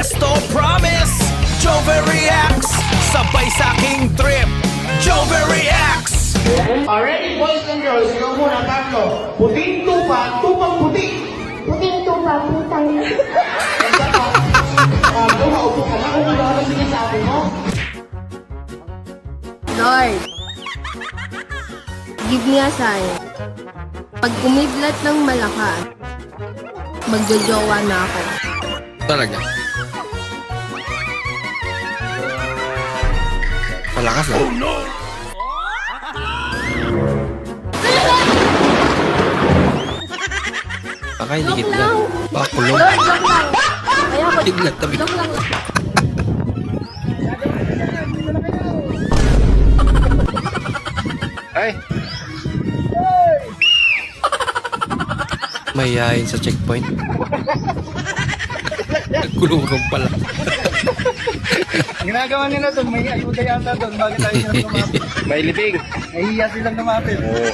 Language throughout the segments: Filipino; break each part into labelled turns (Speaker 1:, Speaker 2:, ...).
Speaker 1: Esto promise Jover reacts sabay sa aking trip Jover reacts.
Speaker 2: Already, boys and girls, ikaw muna, tatlo. Puting tupa, tupang puti.
Speaker 3: Puting tupa, putang.
Speaker 2: Kung maupo ka na, kung wala lang sinasabi mo.
Speaker 4: Lord, give me a sign. Pag kumidlat ng malakas, magjojowa na ako.
Speaker 5: Talaga. Malakas na. Oh no! Baka hindi
Speaker 4: Joke
Speaker 5: kitlat.
Speaker 4: lang.
Speaker 5: Baka kulong.
Speaker 4: Lord, joke lang. Kaya ako,
Speaker 5: Kitlat tabi.
Speaker 4: joke lang.
Speaker 5: Ay! Mayayain sa checkpoint. Nagkulurong pala.
Speaker 2: Ginagawa nila doon, may ayuda yata doon. Bakit tayo silang lumapit?
Speaker 5: May libing.
Speaker 2: Nahihiya silang lumapit.
Speaker 5: Oo.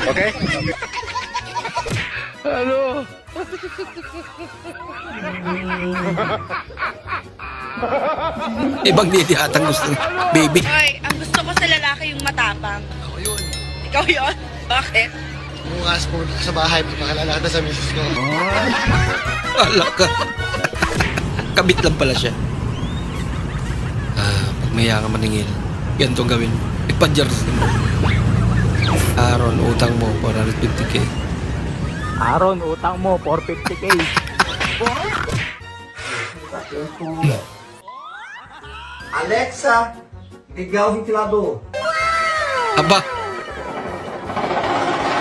Speaker 5: Okay? Ano? Ibang didi atang gusto. Baby.
Speaker 6: Hoy, ang gusto ko sa lalaki yung matapang. Ako yun. Ikaw yun? Bakit?
Speaker 2: Bukas po sa bahay, pakalala ka sa misis ko.
Speaker 5: Ala ka. Kabit lang pala siya. Pag maya ka maningil, ganitong gawin. Ipadjars mo. Aaron, utang mo 450k.
Speaker 7: Aaron, utang mo 450k.
Speaker 2: Alexa, ligaw ventilado.
Speaker 5: Aba!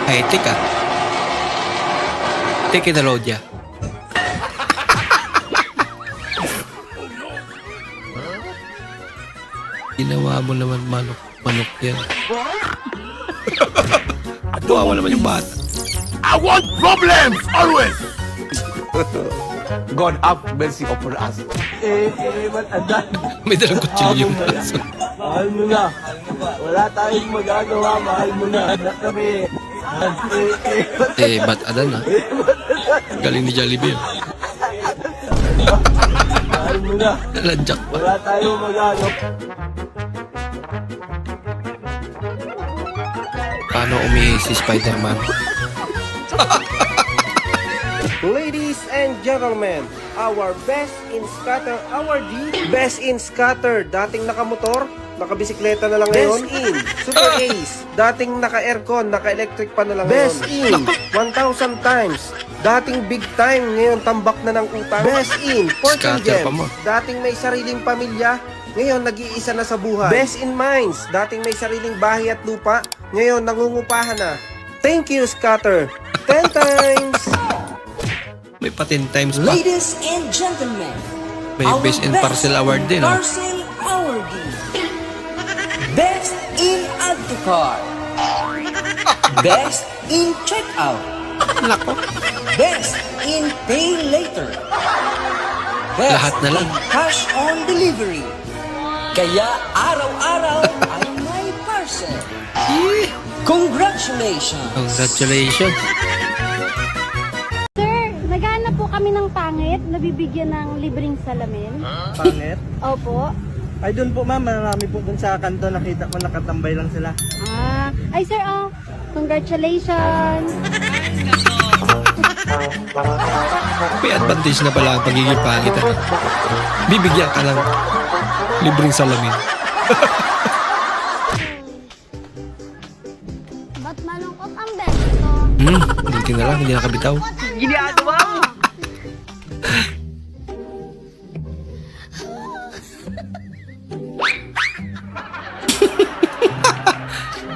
Speaker 5: Ay, tika. Tiki na Lodya. Ginawa mo naman manok yan. Tuwa naman yung bata.
Speaker 1: I want problems always.
Speaker 8: God have mercy upon us.
Speaker 5: May dalang kutsilyo yung aso.
Speaker 7: Mahal mo na. Wala tayong magagawa, mahal mo na. Anak kami.
Speaker 5: Ba't adan ha? Galing ni Jollibee.
Speaker 7: Mahal mo na.
Speaker 5: Naladyak pa.
Speaker 7: Wala tayong magagawa.
Speaker 5: Paano umihi si Spider-Man?
Speaker 9: Ladies and gentlemen, our Best in Scatter awardee, Best in Scatter, dating nakamotor, nakabisikleta na lang ngayon. Best in Super Ace, dating naka-aircon, naka-electric pa na lang Best ngayon. Best in 1,000 times, dating big time, ngayon tambak na ng utang. Best in Fortune
Speaker 5: Scatter pa
Speaker 9: Gems,
Speaker 5: mo.
Speaker 9: dating may sariling pamilya, ngayon nag-iisa na sa buhay. Best in Minds, dating may sariling bahay at lupa, ngayon nangungupahan na. Thank you, Scatter. 10 times!
Speaker 5: May pa 10 times pa.
Speaker 10: Ladies and gentlemen,
Speaker 5: May Best in Parcel Award din, ha?
Speaker 10: Parcel Awardee. Best in Add to Cart. Best in Checkout.
Speaker 5: Nako.
Speaker 10: Best in Pay Later. Best
Speaker 5: Lahat na lang.
Speaker 10: in Cash on Delivery. Kaya araw-araw ay may parcel. Congratulations!
Speaker 5: Congratulations.
Speaker 3: Sir, naghahanap po kami ng pangit na bibigyan ng libreng salamin.
Speaker 7: Pangit.
Speaker 3: Opo.
Speaker 7: Ay, doon po ma'am, marami po doon sa kanto. Nakita ko nakatambay lang sila.
Speaker 3: Ay sir, congratulations.
Speaker 5: May advantage na pala ang pagiging pangit. Ano? Bibigyan ka ng libreng salamin.
Speaker 3: Ba't malungkot ang best ko?
Speaker 5: Buti na lang, hindi nakabitaw.
Speaker 6: Ginagawa mo!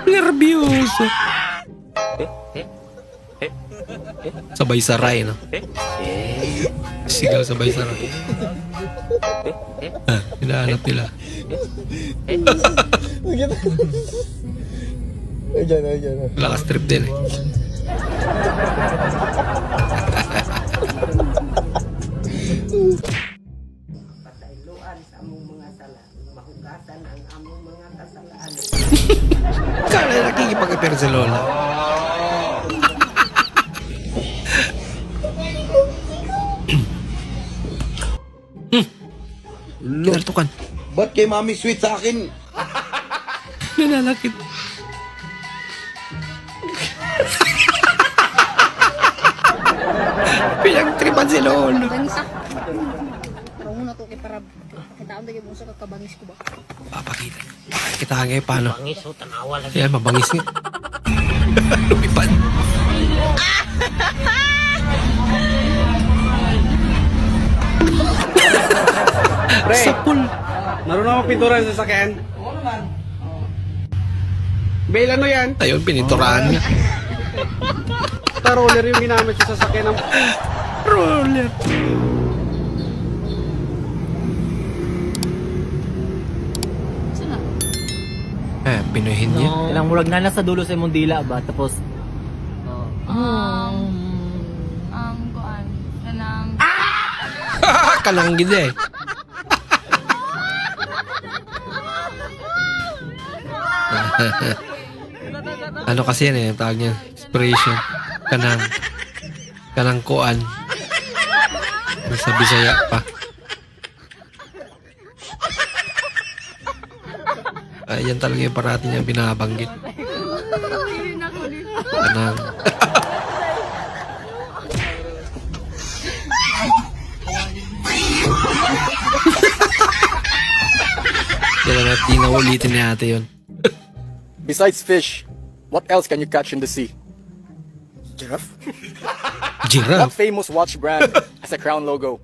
Speaker 5: Nervyoso. Sabay saray, no? Sigaw sabay saray. Hinahanap nila. Lakas trip din, eh. Kala nakikipag-apir sa lola.
Speaker 2: Ba't kay mami sweet sa akin?
Speaker 5: Nananakit. Pinagtripan si Lolo. Papakita. Kita nga paano. Yan, mabangis nga. Lumipad.
Speaker 7: Pre,
Speaker 5: Sapul.
Speaker 7: marunong ako pintura sa sasakyan? Oo naman. Bail, ano yan?
Speaker 5: Ayun, pininturahan nga.
Speaker 7: Roller yung ginamit sa sasakyan ng...
Speaker 5: Roller. Pinuhin niya.
Speaker 10: Ilang murag na nasa dulo sa Mundila ba? Tapos...
Speaker 6: Ang kuan. Kanang...
Speaker 5: Kalang gida eh. Ano kasi yan eh, ang tawag niya, inspiration. Kanang kuan. Sa Bisaya pa. Yan talaga yung parati niya binabanggit. Kanang. Di na ulitin ni ate yun.
Speaker 8: Besides fish, what else can you catch in the sea? Giraffe? What
Speaker 5: Giraffe?
Speaker 8: famous watch brand has a crown logo?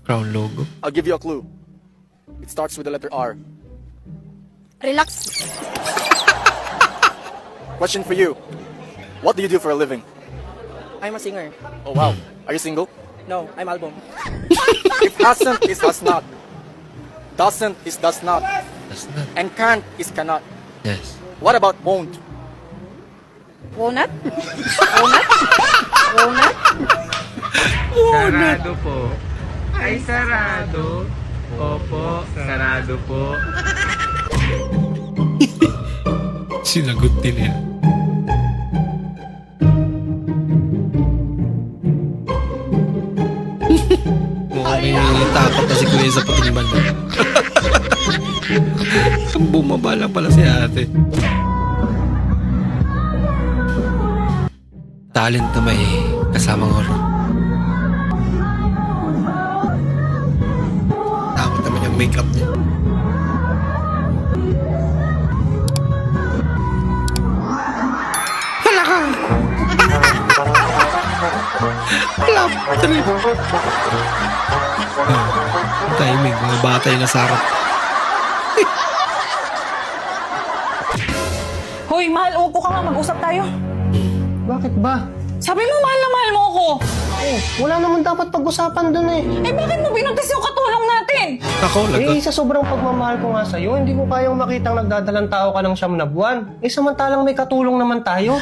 Speaker 5: Crown logo.
Speaker 8: I'll give you a clue. It starts with the letter R.
Speaker 6: Relax.
Speaker 8: Question for you. What do you do for a living?
Speaker 10: I'm a singer.
Speaker 8: Oh wow. Are you single?
Speaker 10: No, I'm album.
Speaker 8: If hasn't is has not. Doesn't is does not.
Speaker 5: That's not.
Speaker 8: And can't is cannot.
Speaker 5: Yes.
Speaker 8: What about won't?
Speaker 6: Won't?
Speaker 7: Sarado po. Ay, sarado. Opo, sarado po.
Speaker 5: Sinagot din eh. Mukhang may takot na si Kuya sa puting banda. Bumaba lang pala si ate. Talent na may kasamang horror. Takot naman yung makeup niya. Hala ka! Love trip! Timing, mga batay na sarap.
Speaker 6: Hoy, mahal, upo ka nga. Mag-usap tayo.
Speaker 9: Bakit ba?
Speaker 6: Sabi mo, mahal na mahal mo ako.
Speaker 9: Wala naman dapat pag-usapan dun eh.
Speaker 6: Eh, bakit mo binuntis yung katulong natin?
Speaker 5: Ako,
Speaker 9: Sa sobrang pagmamahal ko nga sa'yo, hindi ko kayang makitang nagdadalang tao ka ng 9 na buwan. Samantalang may katulong naman tayo.